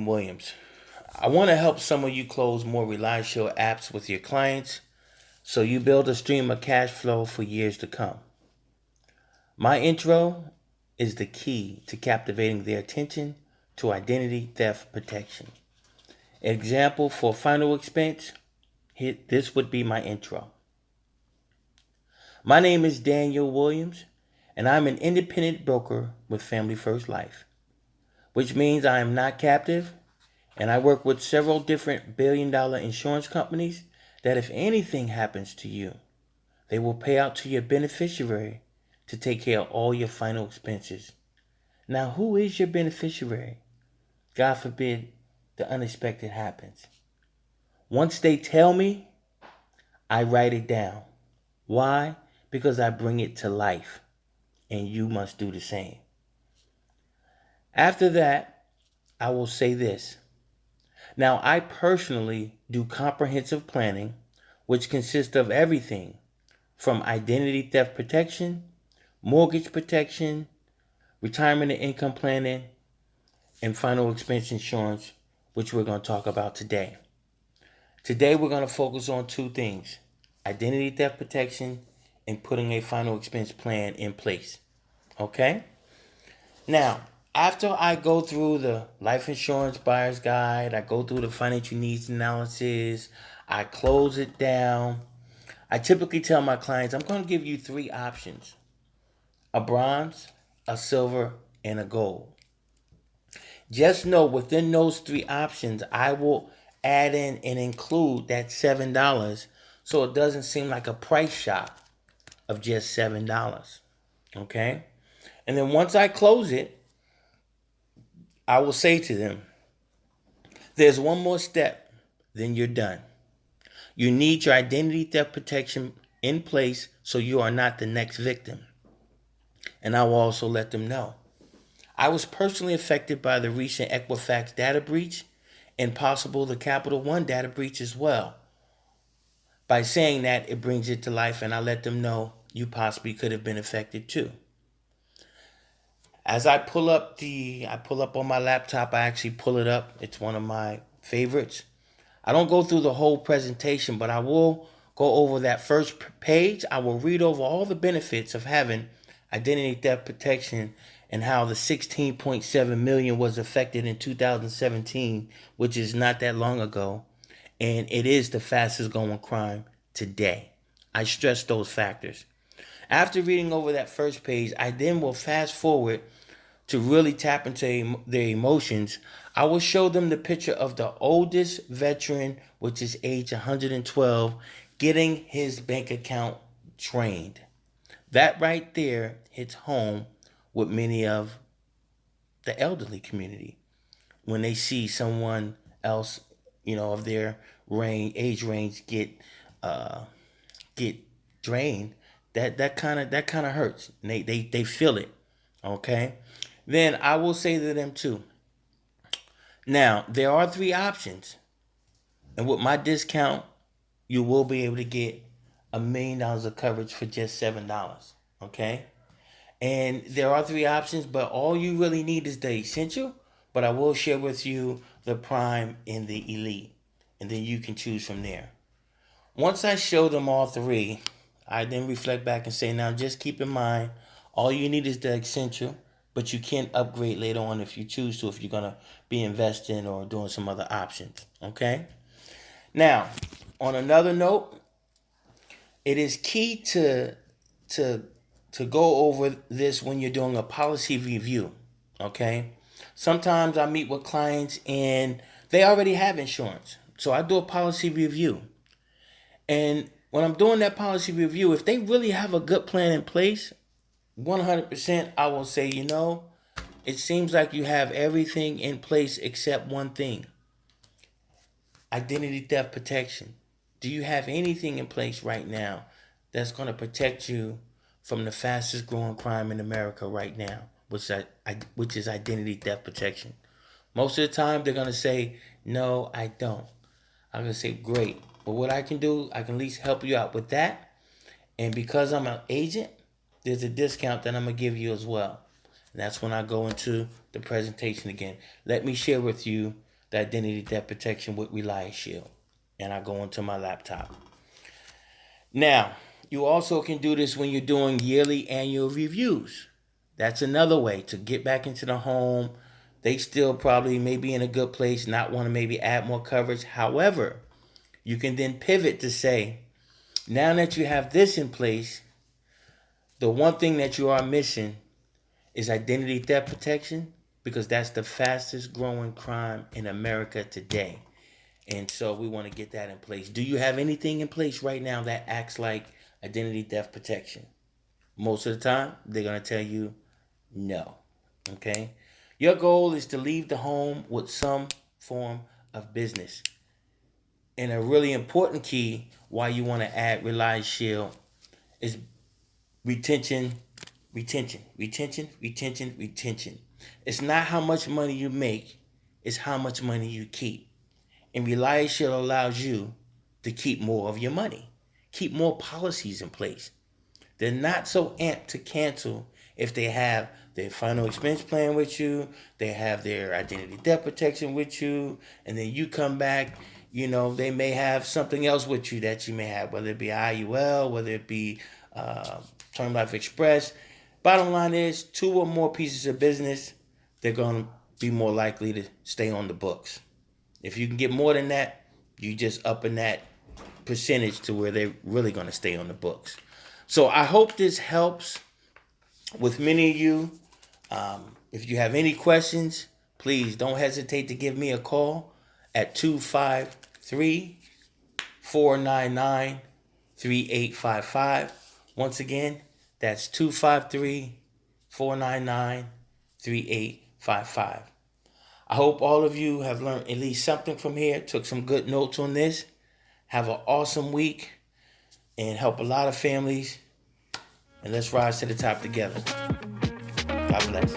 Daniel Williams. I want to help some of you close more Reliashield apps with your clients so you build a stream of cash flow for years to come. My intro is the key to captivating their attention to identity theft protection. Example for final expense, this would be my intro. My name is Daniel Williams, and I'm an independent broker with Family First Life, which means I am not captive, and I work with several different billion-dollar insurance companies that if anything happens to you, they will pay out to your beneficiary to take care of all your final expenses. Now, who is your beneficiary? God forbid the unexpected happens. Once they tell me, I write it down. Why? Because I bring it to life, and you must do the same. After that, I will say this. Now, I personally do comprehensive planning, which consists of everything from identity theft protection, mortgage protection, retirement and income planning, and final expense insurance, which we're going to talk about today. Today, we're going to focus on two things: identity theft protection and putting a final expense plan in place. Okay? Now, after I go through the life insurance buyer's guide, I go through the financial needs analysis, I close it down, I typically tell my clients, I'm going to give you 3 options: a bronze, a silver, and a gold. Just know within those 3 options, I will add in and include that $7 so it doesn't seem like a price shop of just $7. Okay? And then once I close it, I will say to them, there's one more step, then you're done. You need your identity theft protection in place so you are not the next victim. And I will also let them know. I was personally affected by the recent Equifax data breach and possible the Capital One data breach as well. By saying that, it brings it to life, and I let them know you possibly could have been affected too. As I pull up on my laptop, I actually pull it up. It's one of my favorites. I don't go through the whole presentation, but I will go over that first page. I will read over all the benefits of having identity theft protection and how the 16.7 million was affected in 2017, which is not that long ago. And it is the fastest growing crime today. I stress those factors. After reading over that first page, I then will fast forward to really tap into their emotions. I will show them the picture of the oldest veteran, which is age 112, getting his bank account drained. That right there hits home with many of the elderly community. When they see someone else, of their age range get drained, that kind of hurts. And they feel it. Okay? Then I will say to them too. Now, there are 3 options. And with my discount, you will be able to get $1 million of coverage for just $7. Okay? And there are 3 options, but all you really need is the essential. But I will share with you the prime and the elite. And then you can choose from there. Once I show them all 3, I then reflect back and say, now just keep in mind, all you need is the essential, but you can upgrade later on if you choose to, if you're going to be investing or doing some other options. Okay? Now, on another note, it is key to go over this when you're doing a policy review. Okay? Sometimes I meet with clients and they already have insurance. So I do a policy review. And when I'm doing that policy review, if they really have a good plan in place, 100%, I will say, it seems like you have everything in place except one thing: identity theft protection. Do you have anything in place right now that's going to protect you from the fastest growing crime in America right now, which is identity theft protection? Most of the time, they're going to say, no, I don't. I'm going to say, great. But what I can do, I can at least help you out with that. And because I'm an agent, there's a discount that I'm going to give you as well. And that's when I go into the presentation again. Let me share with you the identity theft protection with Reliashield. And I go into my laptop. Now, you also can do this when you're doing yearly annual reviews. That's another way to get back into the home. They still probably may be in a good place, not want to maybe add more coverage. However, you can then pivot to say, now that you have this in place, the one thing that you are missing is identity theft protection, because that's the fastest growing crime in America today. And so we want to get that in place. Do you have anything in place right now that acts like identity theft protection? Most of the time, they're going to tell you no. Okay? Your goal is to leave the home with some form of business. And a really important key why you want to add Reliashield is retention. It's not how much money you make, it's how much money you keep. And Reliashield allows you to keep more of your money, keep more policies in place. They're not so amped to cancel if they have their final expense plan with you, they have their identity theft protection with you, and then you come back, they may have something else with you that you may have, whether it be IUL, whether it be Term Life Express. Bottom line is, 2 or more pieces of business, they're going to be more likely to stay on the books. If you can get more than that, you just up in that percentage to where they're really going to stay on the books. So I hope this helps with many of you. If you have any questions, please don't hesitate to give me a call at 253-499-3855. Once again, that's 253-499-3855. I hope all of you have learned at least something from here, took some good notes on this. Have an awesome week and help a lot of families. And let's rise to the top together. God bless.